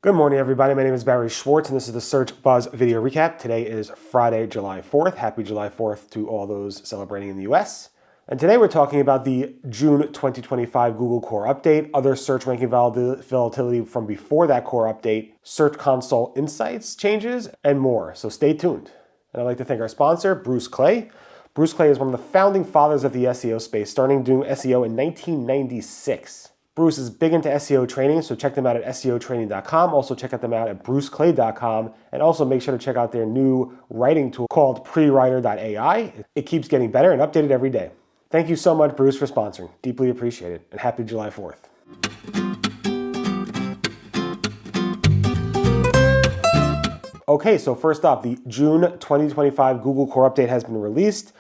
Good morning, everybody. My name is Barry Schwartz, and this is the Search Buzz video recap. Today is Friday, July 4th. Happy July 4th to all those celebrating in the US. And today we're talking about the June 2025 Google Core Update, other search ranking volatility from before that core update, Search Console Insights changes, and more. So stay tuned. And I'd like to thank our sponsor, Bruce Clay. Bruce Clay is one of the founding fathers of the SEO space, starting doing SEO in 1996. Bruce is big into SEO training, so check them out at seotraining.com. Also check them out at bruceclay.com, and also make sure to check out their new writing tool called prewriter.ai. It keeps getting better and updated every day. Thank you so much, Bruce, for sponsoring. Deeply appreciated, and happy July 4th. Okay, so first up, the June 2025 Google Core Update has been released.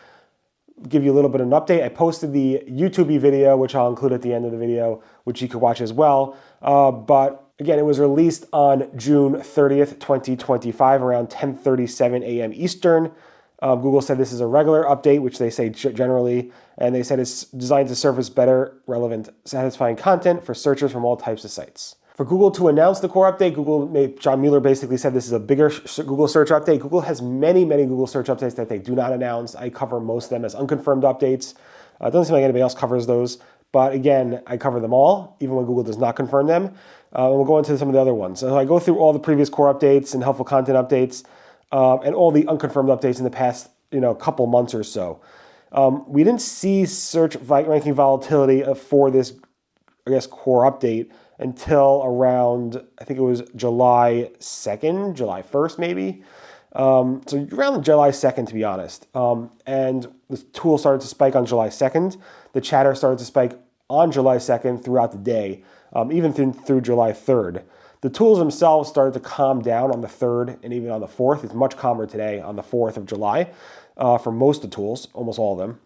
Give you a little bit of an update. I posted the YouTube video, which I'll include at the end of the video, which you could watch as well. But again, it was released on June 30th, 2025, around 10:37 a.m. Eastern. Google said this is a regular update, which they say generally, and they said it's designed to surface better, relevant, satisfying content for searchers from all types of sites. For Google to announce the core update, John Mueller basically said this is a bigger Google search update. Google has many Google search updates that they do not announce. I cover most of them as unconfirmed updates. It doesn't seem like anybody else covers those. But again, I cover them all, even when Google does not confirm them. And we'll go into some of the other ones. So I go through all the previous core updates and helpful content updates and all the unconfirmed updates in the past couple months or so. We didn't see search ranking volatility for this, core update until around, I think it was July 2nd, July 1st maybe. So around July 2nd, to be honest. And the tool started to spike on July 2nd. The chatter started to spike on July 2nd throughout the day, even through July 3rd. The tools themselves started to calm down on the 3rd and even on the 4th. It's much calmer today on the 4th of July for most of the tools, almost all of them.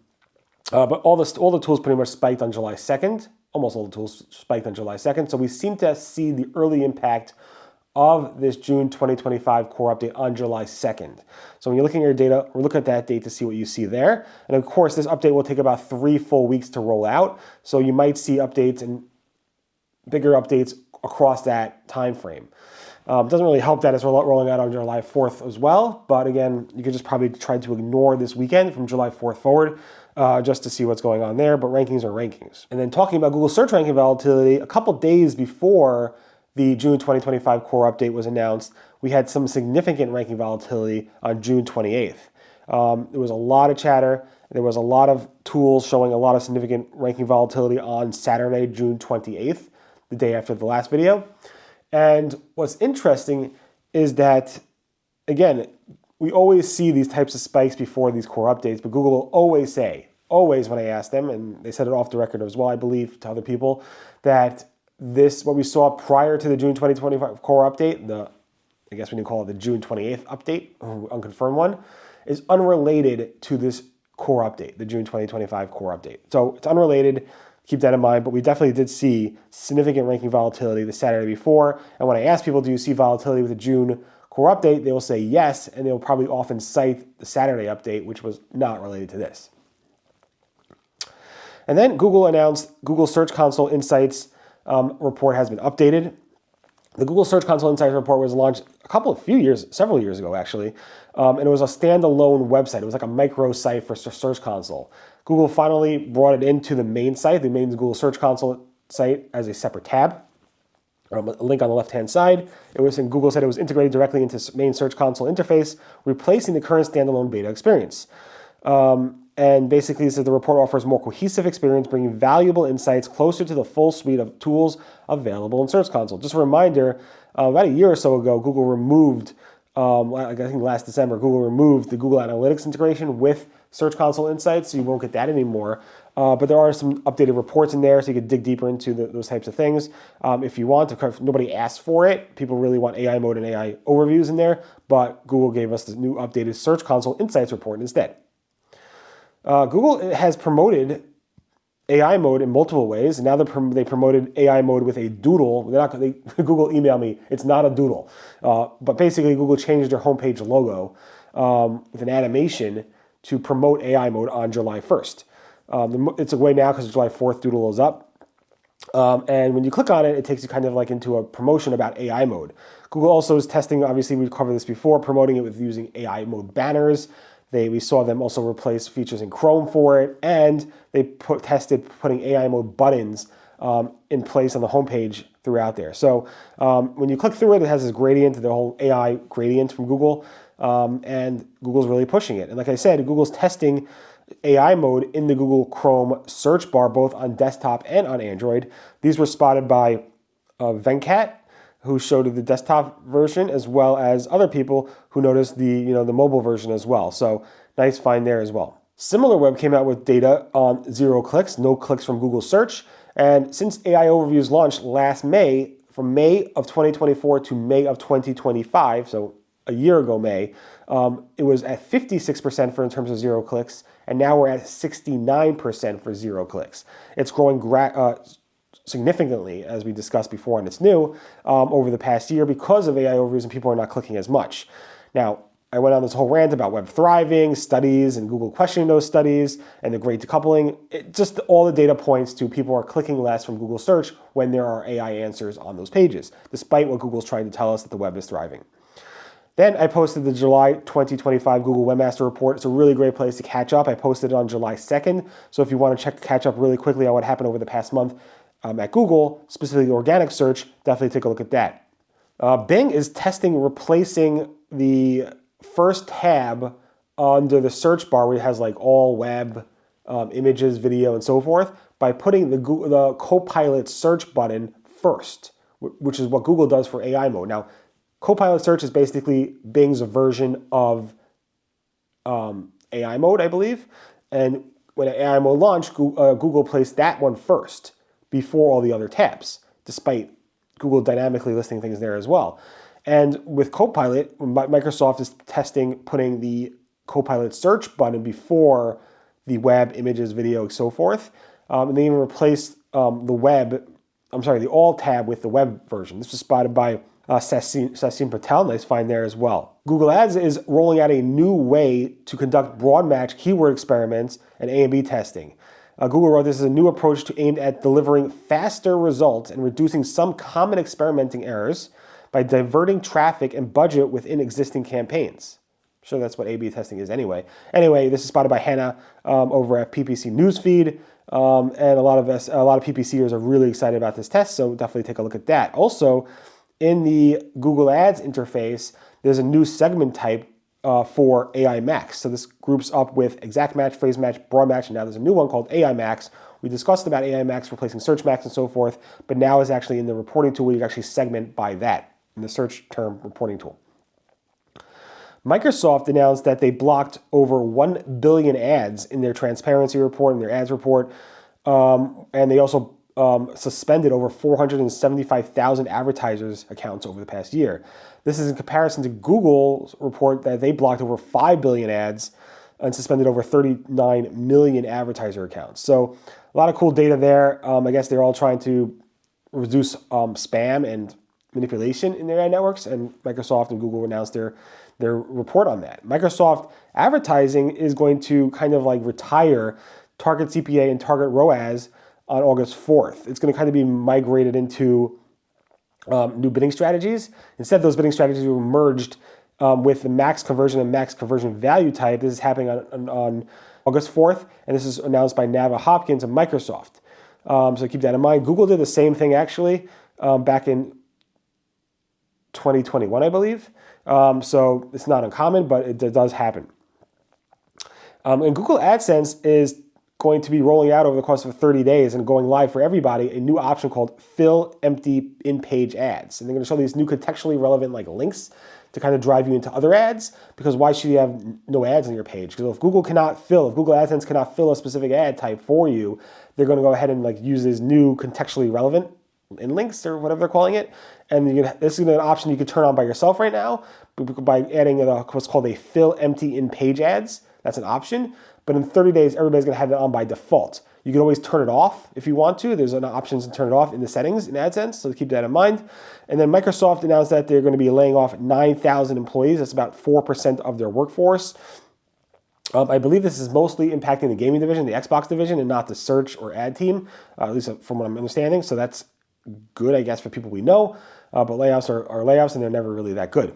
But all the tools pretty much spiked on July 2nd. Almost all the tools spiked on July 2nd. So we seem to see the early impact of this June 2025 core update on July 2nd. So when you're looking at your data, we're looking at that date to see what you see there. And of course, this update will take about 3 full weeks to roll out. So you might see updates and bigger updates across that time frame. Doesn't really help that it's rolling out on July 4th as well. But again, you could just probably try to ignore this weekend from July 4th forward just to see what's going on there. But rankings are rankings. And then talking about Google search ranking volatility, a couple days before the June 2025 core update was announced, we had some significant ranking volatility on June 28th. There was a lot of chatter. There was a lot of tools showing a lot of significant ranking volatility on Saturday, June 28th, the day after the last video. And what's interesting is that, again, we always see these types of spikes before these core updates, but Google will always say, when I ask them, and they said it off the record as well, I believe, to other people, that what we saw prior to the June 2025 core update, I guess we can call it the June 28th update, unconfirmed one, is unrelated to this core update, the June 2025 core update. So it's unrelated. Keep that in mind, but we definitely did see significant ranking volatility the Saturday before. And when I ask people, do you see volatility with the June core update, they will say yes, and they'll probably often cite the Saturday update, which was not related to this. And then Google announced Google Search Console Insights report has been updated. The Google Search Console Insights report was launched several years ago actually, and it was a standalone website. It was like a micro site for Search Console. Google finally brought it into the main site, the main Google Search Console site, as a separate tab. A link on the left-hand side. Google said it was integrated directly into main Search Console interface, replacing the current standalone beta experience. And basically, it says the report offers more cohesive experience, bringing valuable insights closer to the full suite of tools available in Search Console. Just a reminder, about a year or so ago, Google removed, I think last December, Google removed the Google Analytics integration with Search Console Insights, so you won't get that anymore. But there are some updated reports in there, so you can dig deeper into those types of things if you want. If nobody asked for it. People really want AI mode and AI overviews in there, but Google gave us the new updated Search Console Insights report instead. Google has promoted AI mode in multiple ways. Now they promoted AI mode with a doodle. Google emailed me, it's not a doodle. But basically, Google changed their homepage logo with an animation to promote AI mode on July 1st. It's away now because July 4th doodle is up. And when you click on it, it takes you kind of like into a promotion about AI mode. Google also is testing, obviously we covered this before, promoting it with using AI mode banners. We saw them also replace features in Chrome for it, and they tested putting AI mode buttons in place on the homepage throughout there. So when you click through it, it has this gradient, the whole AI gradient from Google, and Google's really pushing it. And like I said, Google's testing AI mode in the Google Chrome search bar, both on desktop and on Android. These were spotted by Venkat, who showed the desktop version, as well as other people who noticed the mobile version as well. So nice find there as well. Similarweb came out with data on 0 clicks, no clicks from Google Search. And since AI Overviews launched last May, from May of 2024 to May of 2025, so a year ago May, it was at 56% in terms of 0 clicks, and now we're at 69% for 0 clicks. It's growing significantly, as we discussed before, and it's new, over the past year because of AI overviews and people are not clicking as much. Now, I went on this whole rant about web thriving, studies, and Google questioning those studies, and the great decoupling. Just all the data points to people are clicking less from Google search when there are AI answers on those pages, despite what Google's trying to tell us that the web is thriving. Then I posted the July 2025 Google Webmaster report. It's a really great place to catch up. I posted it on July 2nd, so if you want to catch up really quickly on what happened over the past month at Google, specifically organic search, definitely take a look at that. Bing is testing replacing the first tab under the search bar where it has like all web, images, video, and so forth, by putting the Copilot Search button first, which is what Google does for AI mode. Now, Copilot Search is basically Bing's version of AI mode, I believe. And when AI mode launched, Google placed that one first before all the other tabs, despite Google dynamically listing things there as well. And with Copilot, Microsoft is testing putting the Copilot Search button before the web, images, video, and so forth. And they even replaced the all tab with the web version. This was spotted by Sachin Patel, nice find there as well. Google Ads is rolling out a new way to conduct broad match keyword experiments and A/B testing. Google wrote this is a new approach aimed at delivering faster results and reducing some common experimenting errors by diverting traffic and budget within existing campaigns. I'm sure that's what A/B testing is anyway. Anyway, this is spotted by Hannah over at PPC Newsfeed, and a lot of PPCers are really excited about this test, so definitely take a look at that. Also, in the Google Ads interface, there's a new segment type for AI Max. So this groups up with exact match, phrase match, broad match, and now there's a new one called AI Max. We discussed about AI Max replacing Search Max and so forth, but now it's actually in the reporting tool where you can actually segment by that in the search term reporting tool. Microsoft announced that they blocked over 1 billion ads in their transparency report and their ads report, and they also suspended over 475,000 advertisers' accounts over the past year. This is in comparison to Google's report that they blocked over 5 billion ads and suspended over 39 million advertiser accounts. So a lot of cool data there. I guess they're all trying to reduce spam and manipulation in their ad networks, and Microsoft and Google announced their report on that. Microsoft advertising is going to kind of like retire target CPA and target ROAS on August 4th. It's going to kind of be migrated into new bidding strategies. Instead, those bidding strategies were merged with the max conversion and max conversion value type. This is happening on August 4th, and this is announced by Nava Hopkins of Microsoft. So keep that in mind. Google did the same thing actually back in 2021, I believe. So it's not uncommon, but it does happen. And Google AdSense is going to be rolling out over the course of 30 days and going live for everybody a new option called fill empty in-page ads. And they're going to show these new contextually relevant like links to kind of drive you into other ads, because why should you have no ads on your page? Because if Google AdSense cannot fill a specific ad type for you, they're going to go ahead and like use these new contextually relevant in links or whatever they're calling it. And this is an option you can turn on by yourself right now by adding what's called a fill empty in-page ads. That's an option. But in 30 days, everybody's going to have it on by default. You can always turn it off if you want to. There's options to turn it off in the settings in AdSense, so keep that in mind. And then Microsoft announced that they're going to be laying off 9,000 employees. That's about 4% of their workforce. I believe this is mostly impacting the gaming division, the Xbox division, and not the search or ad team, at least from what I'm understanding. So that's good, I guess, for people we know. But layoffs are layoffs, and they're never really that good.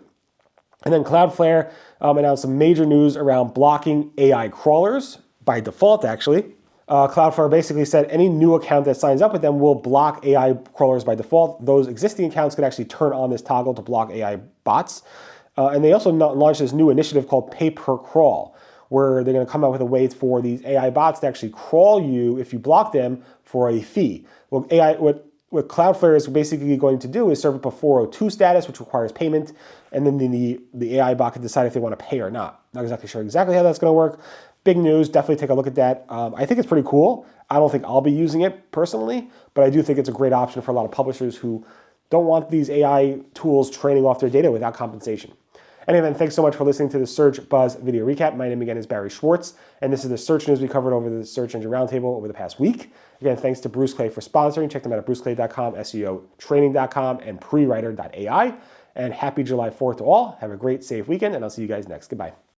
And then Cloudflare announced some major news around blocking AI crawlers by default, actually. Cloudflare basically said any new account that signs up with them will block AI crawlers by default. Those existing accounts could actually turn on this toggle to block AI bots. And they also launched this new initiative called Pay Per Crawl, where they're going to come out with a way for these AI bots to actually crawl you if you block them for a fee. Well, what Cloudflare is basically going to do is serve up a 402 status, which requires payment, and then the AI bot can decide if they want to pay or not. Not exactly sure exactly how that's going to work. Big news, definitely take a look at that. I think it's pretty cool. I don't think I'll be using it personally, but I do think it's a great option for a lot of publishers who don't want these AI tools training off their data without compensation. Anyway, thanks so much for listening to the Search Buzz video recap. My name again is Barry Schwartz, and this is the search news we covered over the Search Engine Roundtable over the past week. Again, thanks to Bruce Clay for sponsoring. Check them out at bruceclay.com, SEOtraining.com, and prewriter.ai. And happy July 4th to all. Have a great, safe weekend, and I'll see you guys next. Goodbye.